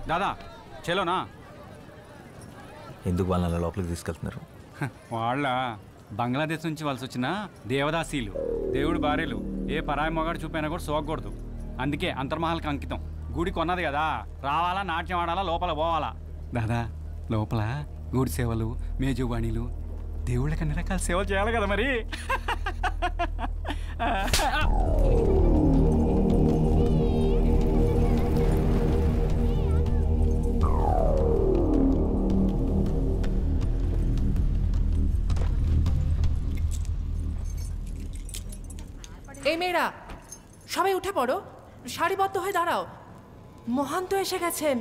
దాదా చలోనా? ఎందుకు వాళ్ళని లోపలికి తీసుకెళ్తున్నారు? వాళ్ళ బంగ్లాదేశ్ నుంచి వలస వచ్చిన దేవదాసీలు, దేవుడు భార్యలు. ఏ పరాయి మొగాడు చూపైనా కూడా సోకూడదు. అందుకే అంతర్మహల్కి అంకితం. గుడి కొన్నది కదా, రావాలా, నాట్యం ఆడాలా, లోపల పోవాలా. దాదా లోపల గుడి సేవలు, మేజువాణిలు, దేవుళ్ళకి అన్ని రకాల సేవలు చేయాలి కదా మరి. এই মেয়েরা সবাই উঠে পড়ো, সারিবদ্ধ হয়ে দাঁড়াও, মহান্ত এসে গেছেন।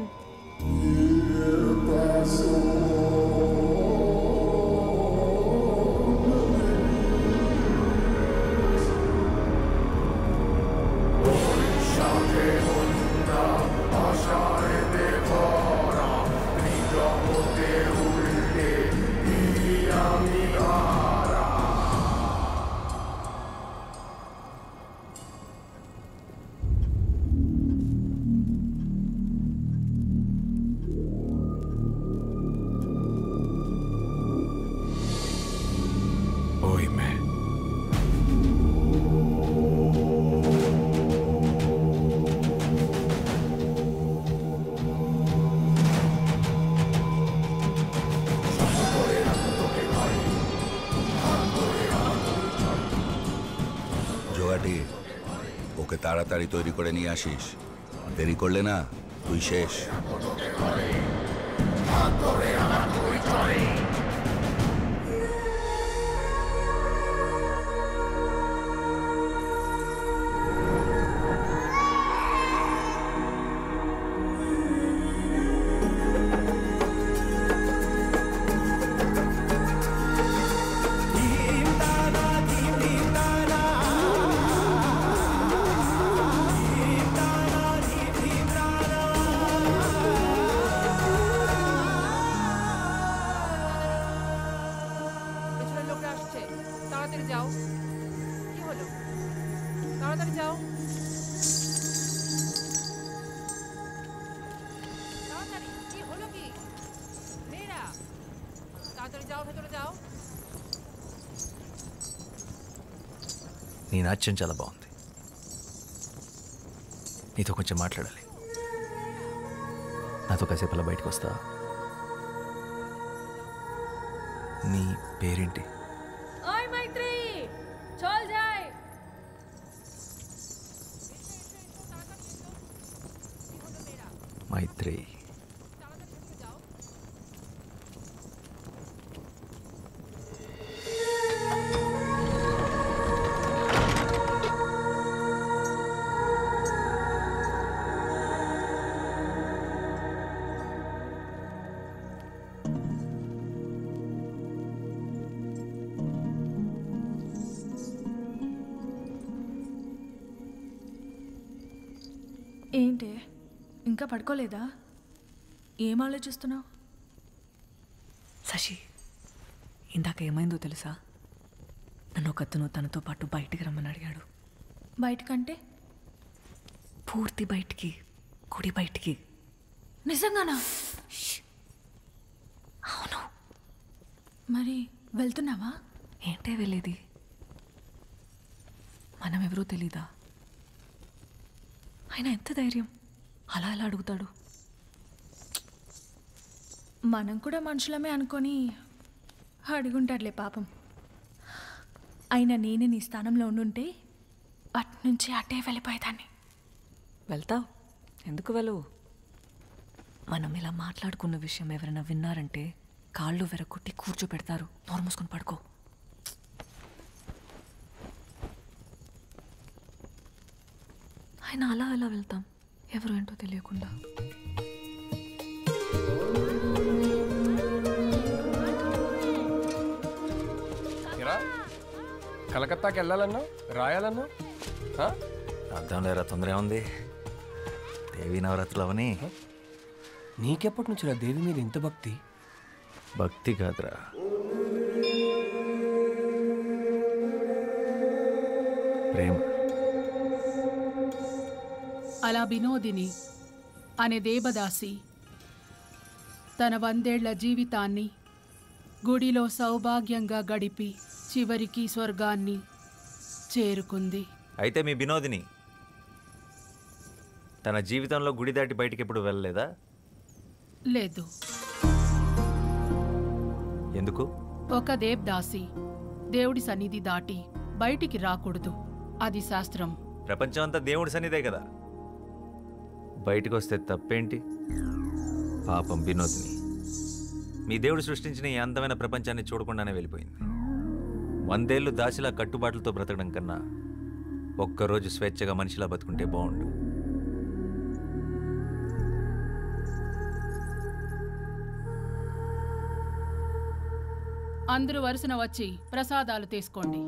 ওকে তাড়াতাড়ি তৈরি করে নিয়ে আসিস, দেরি করলে না তুই শেষ। నీ నాట్యం చాలా బాగుంది, నీతో కొంచెం మాట్లాడాలి. నాతో కాసేపు అలా బయటకు వస్తా? నీ పేరేంటి? మైత్రి. ఏంటి ఇంకా పడుకోలేదా? ఏం ఆలోచిస్తున్నావు? శశి, ఇందాక ఏమైందో తెలుసా? నన్ను ఒకతను తనతో పాటు బయటికి రమ్మని అడిగాడు. బయటకంటే? పూర్తి బయటికి, గుడి బయటికి. నిజంగానా? అవును. మరి వెళ్తున్నావా? ఏంటే వెళ్ళేది? మనం ఎవరో తెలీదా? ఆయన ఎంత ధైర్యం అలా ఎలా అడుగుతాడు? మనం కూడా మనుషులమే అనుకొని అడుగుంటాడులే పాపం. అయినా నేనే నీ స్థానంలో ఉండుంటే అట్నుంచి అటే వెళ్ళిపోయేదాన్ని. వెళ్తావు? ఎందుకు వెళ్ళవు? మనం ఇలా మాట్లాడుకున్న విషయం ఎవరైనా విన్నారంటే కాళ్ళు వెరగొట్టి కూర్చోపెడతారు. నోరు మూసుకొని పడుకో. ఆయన అలా అలా వెళ్తాం, ఎవరు ఏంటో తెలియకుండా. కలకత్తాకి వెళ్ళాలన్నా, రాయాలన్నా అర్థం లేరా? తొందర ఏముంది? దేవీ నవరాత్రులు అవని. నీకెప్పటి నుంచి దేవి మీద ఇంత భక్తి? భక్తి కాదురా, ప్రేమ. అలా వినోదిని అనే దేవదాసి తన 100 ఏళ్ల జీవితాన్ని గుడిలో సౌభాగ్యంగా గడిపి చివరికి స్వర్గాన్ని చేరుకుంది. అయితే మీ వినోదిని తన జీవితంలో గుడి దాటి బయటికి ఎప్పుడు వెళ్ళలేదా? లేదు. ఎందుకు? ఒక దేవదాసి దేవుడి సన్నిధి దాటి బయటికి రాకూడదు. అది శాస్త్రం. ప్రపంచం అంతా దేవుడి సన్నిధే కదా, బయటకు వస్తే తప్పేంటి? పాపం వినోదిని మీ దేవుడు సృష్టించిన ఈ అందమైన ప్రపంచాన్ని చూడకుండానే వెళ్ళిపోయింది. 100 ఏళ్ళు దాసిలా కట్టుబాట్లతో బ్రతకడం కన్నా ఒక్కరోజు స్వేచ్ఛగా మనిషిలా బతుకుంటే బాగుండు. అందరూ వరుసన వచ్చి ప్రసాదాలు తీసుకోండి.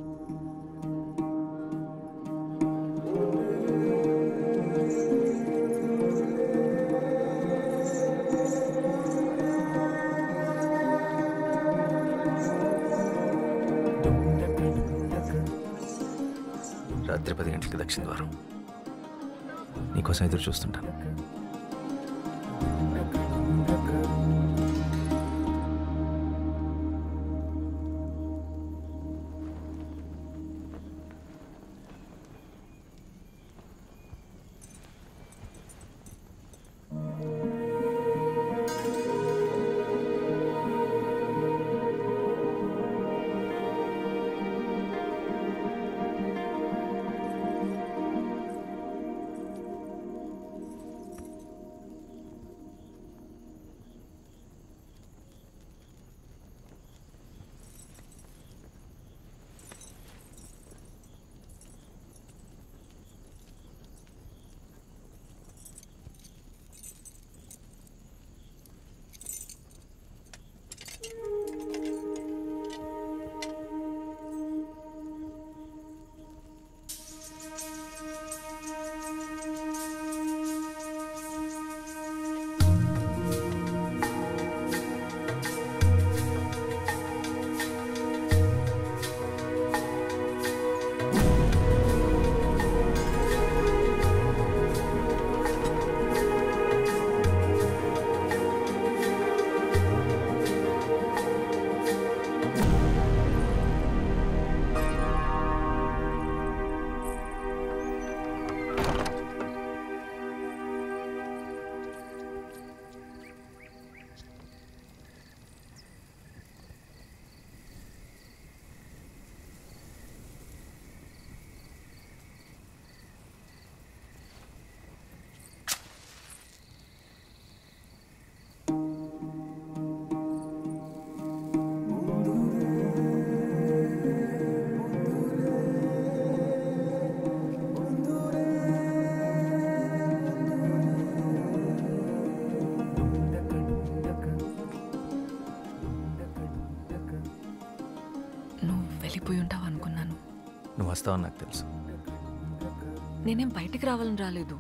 రాత్రి 10 గంటలకి దక్షిణ ద్వారం. నీకోసం ఎదురు చూస్తుంటాను. వెళ్ళిపోయి ఉంటావు అనుకున్నాను. నువ్వు వస్తావని నాకు తెలుసు. నేనేం బయటికి రావాలని రాలేదు.